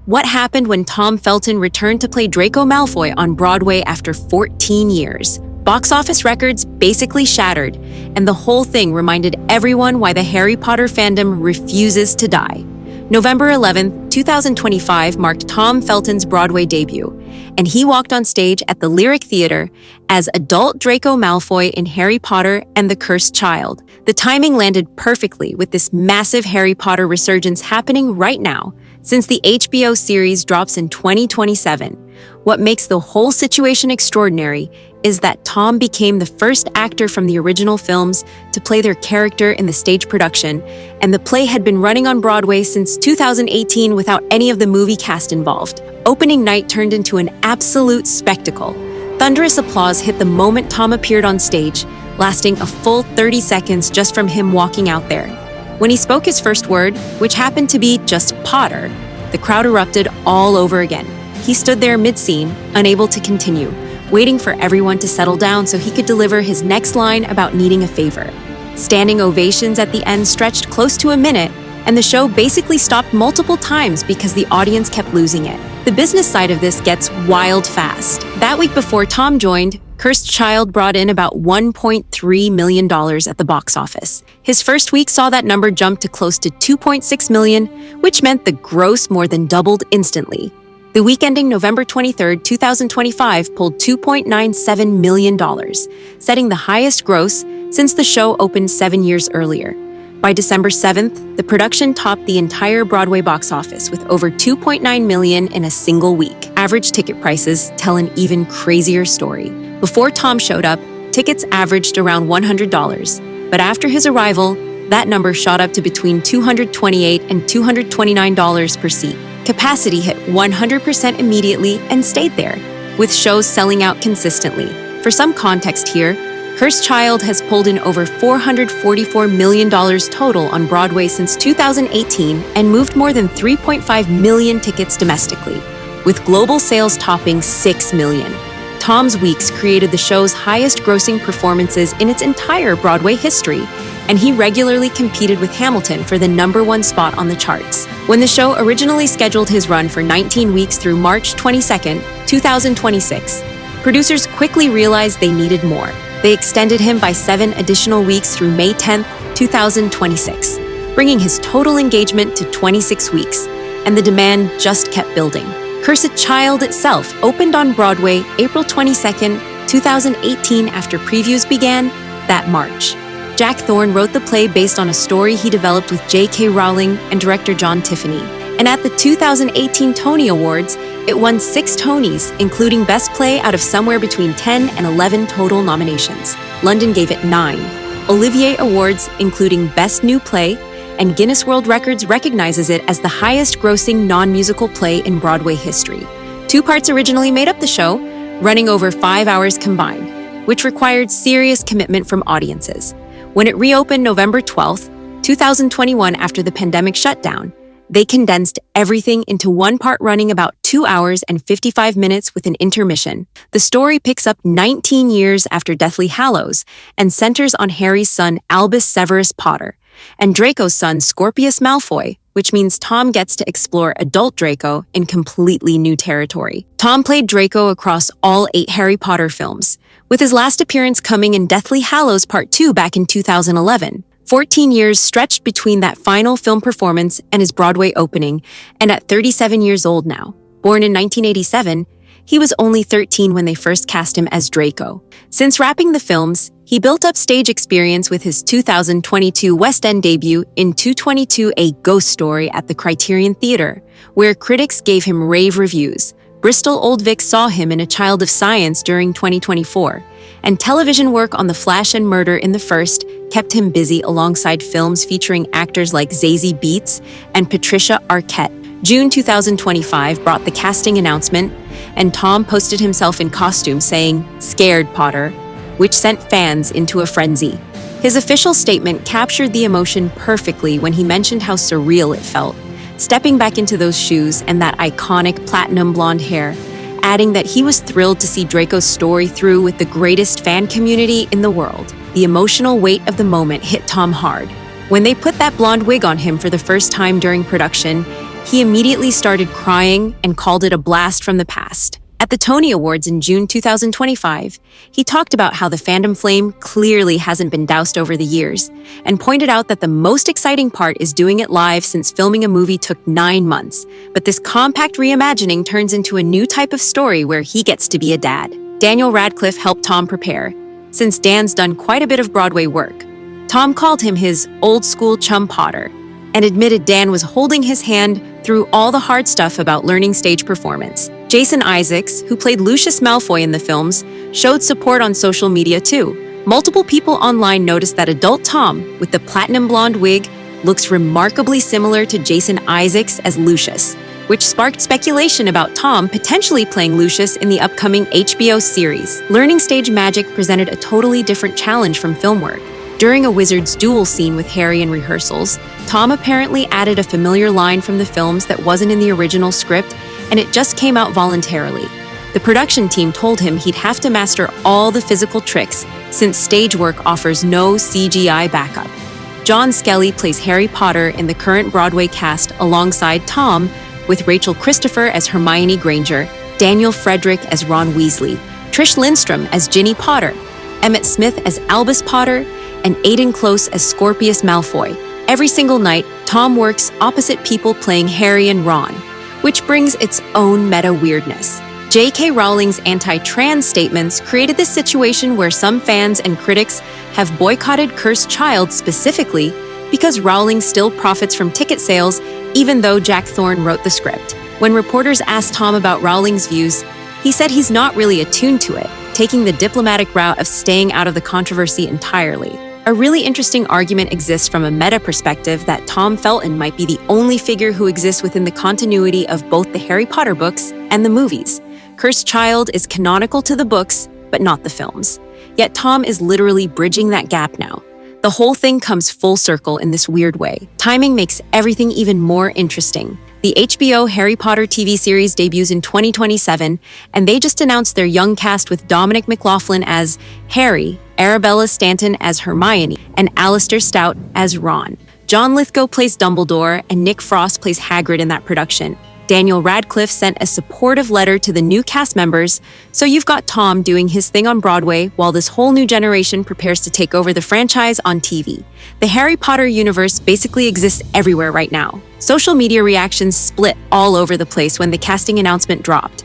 What happened when Tom Felton returned to play Draco Malfoy on Broadway after 14 years? Box office records basically shattered, and the whole thing reminded everyone why the Harry Potter fandom refuses to die. November 11, 2025 marked Tom Felton's Broadway debut, and he walked on stage at the Lyric Theater as adult Draco Malfoy in Harry Potter and the Cursed Child. The timing landed perfectly with this massive Harry Potter resurgence happening right now, since the HBO series drops in 2027. What makes the whole situation extraordinary is that Tom became the first actor from the original films to play their character in the stage production, and the play had been running on Broadway since 2018 without any of the movie cast involved. Opening night turned into an absolute spectacle. Thunderous applause hit the moment Tom appeared on stage, lasting a full 30 seconds just from him walking out there. When he spoke his first word, which happened to be just Potter, the crowd erupted all over again. He stood there mid-scene, unable to continue, waiting for everyone to settle down so he could deliver his next line about needing a favor. Standing ovations at the end stretched close to a minute, and the show basically stopped multiple times because the audience kept losing it. The business side of this gets wild fast. That week before Tom joined, Cursed Child brought in about $1.3 million at the box office. His first week saw that number jump to close to $2.6 million, which meant the gross more than doubled instantly. The week ending November 23, 2025 pulled $2.97 million, setting the highest gross since the show opened 7 years earlier. By December 7th, the production topped the entire Broadway box office with over $2.9 million in a single week. Average ticket prices tell an even crazier story. Before Tom showed up, tickets averaged around $100, but after his arrival, that number shot up to between $228 and $229 per seat. Capacity hit 100% immediately and stayed there, with shows selling out consistently. For some context here, Cursed Child has pulled in over $444 million total on Broadway since 2018 and moved more than 3.5 million tickets domestically, with global sales topping 6 million. Tom's weeks created the show's highest-grossing performances in its entire Broadway history, and he regularly competed with Hamilton for the #1 spot on the charts. When the show originally scheduled his run for 19 weeks through March 22, 2026, producers quickly realized they needed more. They extended him by 7 additional weeks through May 10, 2026, bringing his total engagement to 26 weeks, and the demand just kept building. Cursed Child itself opened on Broadway April 22, 2018 after previews began that March. Jack Thorne wrote the play based on a story he developed with J.K. Rowling and director John Tiffany. And at the 2018 Tony Awards, it won 6 Tonys, including Best Play out of somewhere between 10 and 11 total nominations. London gave it 9. Olivier Awards, including Best New Play, and Guinness World Records recognizes it as the highest-grossing non-musical play in Broadway history. 2 parts originally made up the show, running over 5 hours combined, which required serious commitment from audiences. When it reopened November 12, 2021 after the pandemic shutdown, they condensed everything into 1 part running about 2 hours and 55 minutes with an intermission. The story picks up 19 years after Deathly Hallows and centers on Harry's son Albus Severus Potter and Draco's son Scorpius Malfoy, which means Tom gets to explore adult Draco in completely new territory. Tom played Draco across all 8 Harry Potter films, with his last appearance coming in Deathly Hallows Part 2 back in 2011. 14 years stretched between that final film performance and his Broadway opening, and at 37 years old now, born in 1987, he was only 13 when they first cast him as Draco. Since wrapping the films, he built up stage experience with his 2022 West End debut in 222 A Ghost Story at the Criterion Theatre, where critics gave him rave reviews. Bristol Old Vic saw him in A Child of Science during 2024, and television work on The Flash and Murder in the First kept him busy alongside films featuring actors like Zazie Beetz and Patricia Arquette. June 2025 brought the casting announcement, and Tom posted himself in costume saying, "Scared, Potter," which sent fans into a frenzy. His official statement captured the emotion perfectly when he mentioned how surreal it felt, stepping back into those shoes and that iconic platinum blonde hair, adding that he was thrilled to see Draco's story through with the greatest fan community in the world. The emotional weight of the moment hit Tom hard. When they put that blonde wig on him for the first time during production, he immediately started crying and called it a blast from the past. At the Tony Awards in June 2025, he talked about how the fandom flame clearly hasn't been doused over the years, and pointed out that the most exciting part is doing it live since filming a movie took 9 months. But this compact reimagining turns into a new type of story where he gets to be a dad. Daniel Radcliffe helped Tom prepare, since Dan's done quite a bit of Broadway work. Tom called him his old-school chum Potter, and admitted Dan was holding his hand through all the hard stuff about learning stage performance. Jason Isaacs, who played Lucius Malfoy in the films, showed support on social media too. Multiple people online noticed that adult Tom, with the platinum blonde wig, looks remarkably similar to Jason Isaacs as Lucius, which sparked speculation about Tom potentially playing Lucius in the upcoming HBO series. Learning stage magic presented a totally different challenge from film work. During a wizard's duel scene with Harry in rehearsals, Tom apparently added a familiar line from the films that wasn't in the original script, and it just came out voluntarily. The production team told him he'd have to master all the physical tricks, since stage work offers no CGI backup. John Skelly plays Harry Potter in the current Broadway cast alongside Tom, with Rachel Christopher as Hermione Granger, Daniel Frederick as Ron Weasley, Trish Lindstrom as Ginny Potter, Emmett Smith as Albus Potter, and Aidan Close as Scorpius Malfoy. Every single night, Tom works opposite people playing Harry and Ron, which brings its own meta weirdness. J.K. Rowling's anti-trans statements created this situation where some fans and critics have boycotted Cursed Child specifically because Rowling still profits from ticket sales even though Jack Thorne wrote the script. When reporters asked Tom about Rowling's views, he said he's not really attuned to it, taking the diplomatic route of staying out of the controversy entirely. A really interesting argument exists from a meta perspective that Tom Felton might be the only figure who exists within the continuity of both the Harry Potter books and the movies. Cursed Child is canonical to the books, but not the films. Yet Tom is literally bridging that gap now. The whole thing comes full circle in this weird way. Timing makes everything even more interesting. The HBO Harry Potter TV series debuts in 2027, and they just announced their young cast with Dominic McLaughlin as Harry, Arabella Stanton as Hermione, and Alistair Stout as Ron. John Lithgow plays Dumbledore, and Nick Frost plays Hagrid in that production. Daniel Radcliffe sent a supportive letter to the new cast members, so you've got Tom doing his thing on Broadway while this whole new generation prepares to take over the franchise on TV. The Harry Potter universe basically exists everywhere right now. Social media reactions split all over the place when the casting announcement dropped.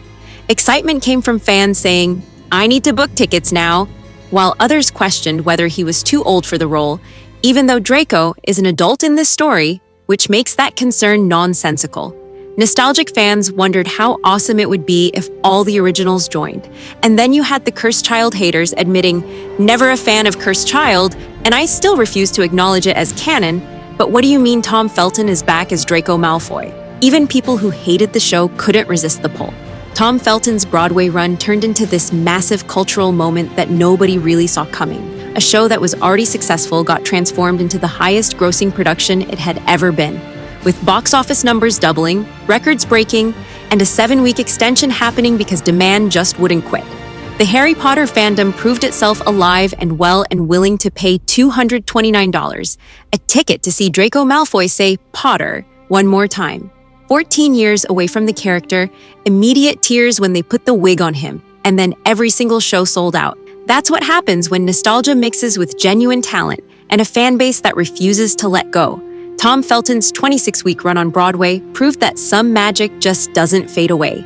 Excitement came from fans saying, "I need to book tickets now," while others questioned whether he was too old for the role, even though Draco is an adult in this story, which makes that concern nonsensical. Nostalgic fans wondered how awesome it would be if all the originals joined. And then you had the Cursed Child haters admitting, "Never a fan of Cursed Child, and I still refuse to acknowledge it as canon, but what do you mean Tom Felton is back as Draco Malfoy?" Even people who hated the show couldn't resist the pull. Tom Felton's Broadway run turned into this massive cultural moment that nobody really saw coming. A show that was already successful got transformed into the highest grossing production it had ever been, with box office numbers doubling, records breaking, and a 7-week extension happening because demand just wouldn't quit. The Harry Potter fandom proved itself alive and well and willing to pay $229, a ticket to see Draco Malfoy say Potter one more time. 14 years away from the character, immediate tears when they put the wig on him, and then every single show sold out. That's what happens when nostalgia mixes with genuine talent and a fan base that refuses to let go. Tom Felton's 26-week run on Broadway proved that some magic just doesn't fade away.